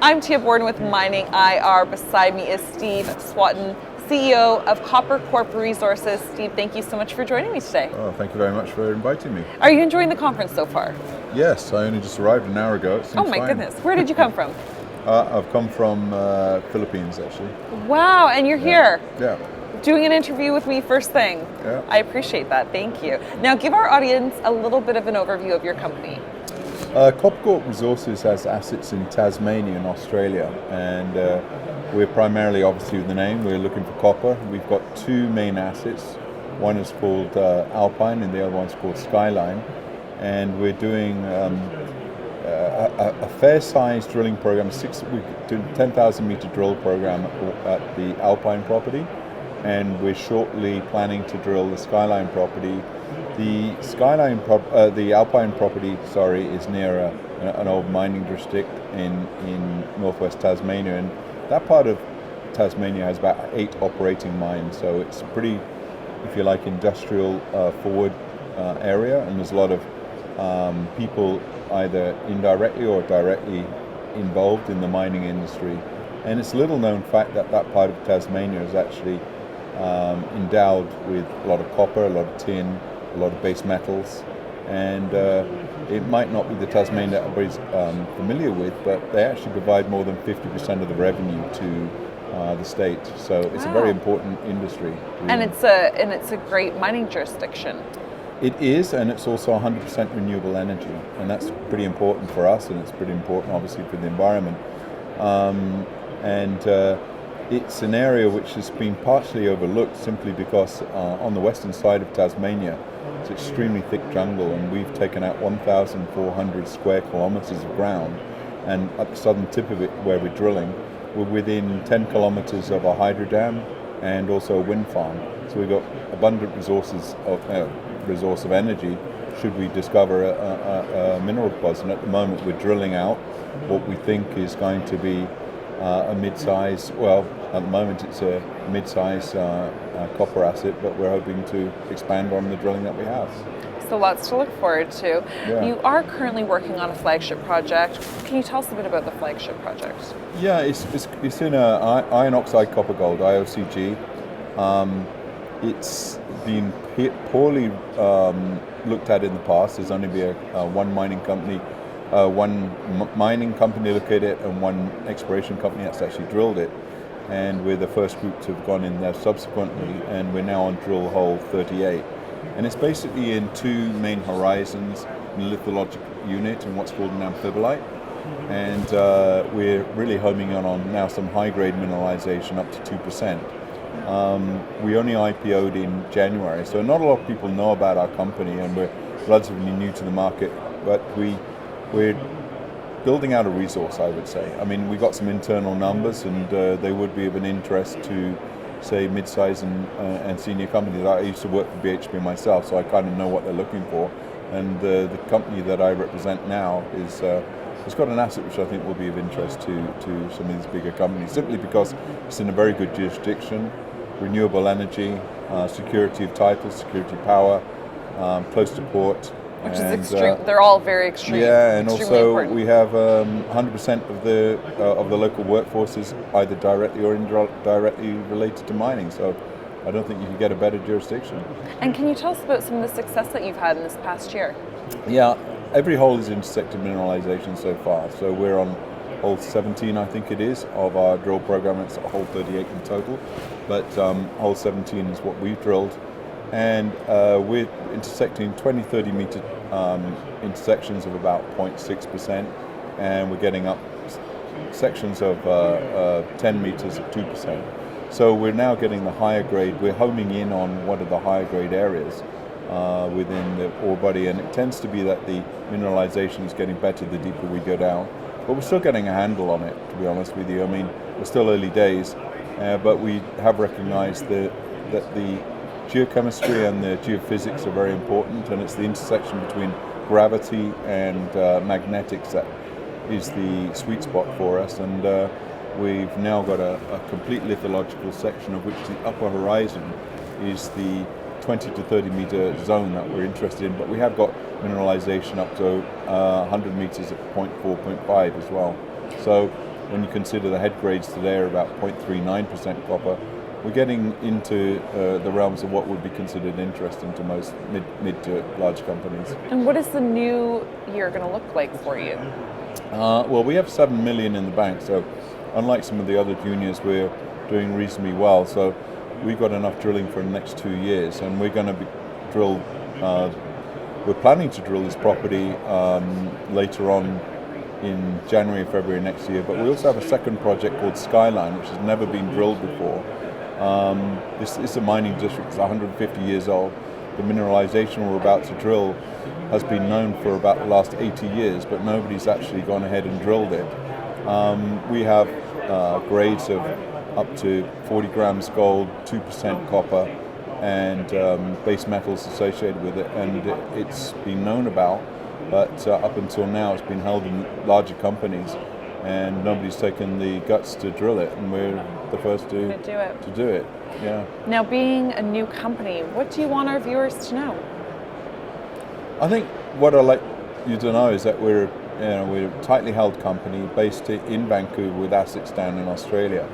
I'm Tia Borden with MiningIr. Beside me is Steve Swatton, CEO of CopperCorp Resources. Steve, thank you so much for joining me today. Oh, thank you very much for inviting me. Are you enjoying the conference so far? Yes, I only just arrived an hour ago. It seems Oh my fine. goodness. Where did you come from? I've come from Philippines, actually. Wow, and you're here. Yeah. Doing an interview with me first thing. Yeah. I appreciate that. Thank you. Now give our audience a little bit of an overview of your company. CopperCorp Resources has assets in Tasmania and Australia, and we're primarily, obviously with the name, we're looking for copper. We've got two main assets. One is called Alpine and the other one's called Skyline, and we're doing a fair-sized drilling program, we're doing a 10,000 meter drill program at the Alpine property, and we're shortly planning to drill the Skyline property. The Alpine property, is near an old mining district in northwest Tasmania, and that part of Tasmania has about 8 operating mines, so it's a pretty, if you like, industrial forward area, and there's a lot of people either indirectly or directly involved in the mining industry. And it's a little known fact that that part of Tasmania is actually endowed with a lot of copper, a lot of tin, a lot of base metals, and it might not be the Tasmania that everybody's familiar with, but they actually provide more than 50% of the revenue to the state. So it's a very important industry. And it's a great mining jurisdiction. It is, and it's also 100% renewable energy, and that's pretty important for us, and it's pretty important obviously for the environment. It's an area which has been partially overlooked simply because on the western side of Tasmania it's extremely thick jungle, and we've taken out 1,400 square kilometers of ground, and at the southern tip of it where we're drilling, we're within 10 kilometers of a hydro dam and also a wind farm. So we've got abundant resource of energy should we discover a mineral deposit. And at the moment we're drilling out what we think is going to be a mid-size, at the moment it's a mid-size copper asset, but we're hoping to expand on the drilling that we have. So lots to look forward to. Yeah. You are currently working on a flagship project. Can you tell us a bit about the flagship project? Yeah, it's in iron oxide copper gold, IOCG. It's been poorly looked at in the past. There's only been one mining company look at it, and one exploration company that's actually drilled it, and we're the first group to have gone in there subsequently, and we're now on drill hole 38, and it's basically in two main horizons, in a lithologic unit and what's called an amphibolite, and we're really homing in on now some high grade mineralization up to 2%. We only IPO'd in January, so not a lot of people know about our company, and we're relatively new to the market, but we're building out a resource, I would say. I mean, we got some internal numbers, and they would be of an interest to, say, mid-size and senior companies. I used to work for BHP myself, so I kind of know what they're looking for. And the company that I represent now has got an asset which I think will be of interest to some of these bigger companies, simply because it's in a very good jurisdiction, renewable energy, security of title, security of power, close to port. Which is extreme. They're all very extreme. Yeah, and also important. we have 100% of the local workforce is either directly or indirectly related to mining. So I don't think you can get a better jurisdiction. And can you tell us about some of the success that you've had in this past year? Yeah, every hole is intersected mineralization so far. So we're on hole 17, I think it is, of our drill program. It's hole 38 in total, but hole 17 is what we've drilled. And we're intersecting 20-30 meter intersections of about 0.6%, and we're getting up sections of 10 meters of 2%. So we're now getting the higher grade. We're homing in on one of the higher grade areas within the ore body, and it tends to be that the mineralization is getting better the deeper we go down. But we're still getting a handle on it, to be honest with you. I mean, we're still early days, but we have recognized that the geochemistry and the geophysics are very important, and it's the intersection between gravity and magnetics that is the sweet spot for us. And we've now got a complete lithological section, of which the upper horizon is the 20 to 30 meter zone that we're interested in, but we have got mineralization up to 100 meters at 0.4, 0.5 as well. So when you consider the head grades today are about 0.39% copper, we're getting into the realms of what would be considered interesting to most mid to large companies. And what is the new year going to look like for you? Well, we have 7 million in the bank, so unlike some of the other juniors, we're doing reasonably well. So we've got enough drilling for the next 2 years, and we're going to drill. We're planning to drill this property later on in January, February next year. But we also have a second project called Skyline, which has never been drilled before. This is a mining district. It's 150 years old. The mineralization we're about to drill has been known for about the last 80 years, but nobody's actually gone ahead and drilled it. We have grades of up to 40 grams gold, 2% copper, and base metals associated with it, and it's been known about, but up until now it's been held in larger companies, and nobody's taken the guts to drill it, and we're the first to do it. Yeah. Now, being a new company, what do you want our viewers to know? I think what I'd like you to know is that we're a tightly held company based in Vancouver with assets down in Australia,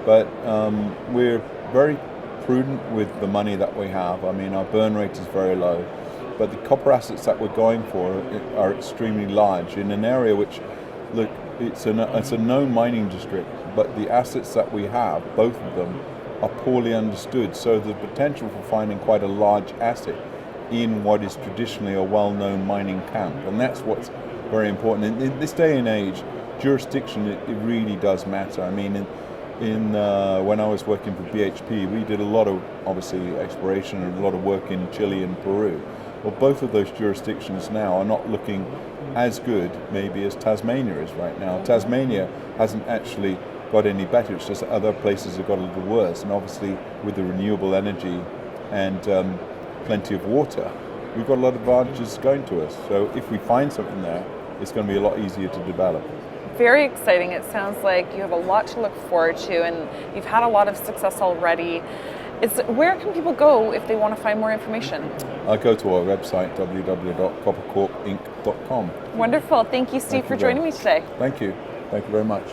but we're very prudent with the money that we have. I mean, our burn rate is very low, but the copper assets that we're going for are extremely large in an area which, look, it's a known mining district, but the assets that we have, both of them, are poorly understood. So the potential for finding quite a large asset in what is traditionally a well-known mining camp, and that's what's very important. In this day and age, jurisdiction, it really does matter. I mean, when I was working for BHP, we did a lot of, obviously, exploration and a lot of work in Chile and Peru. Well, both of those jurisdictions now are not looking as good, maybe, as Tasmania is right now. Tasmania hasn't actually got any better, it's just other places have got a little worse, and obviously with the renewable energy and plenty of water, we've got a lot of advantages going to us. So if we find something there, it's going to be a lot easier to develop. Very exciting. It sounds like you have a lot to look forward to, and you've had a lot of success already. Where can people go if they want to find more information? Go to our website, www.coppercorpinc.com. Wonderful. Thank you, Steve, for joining me today. Thank you. Thank you very much.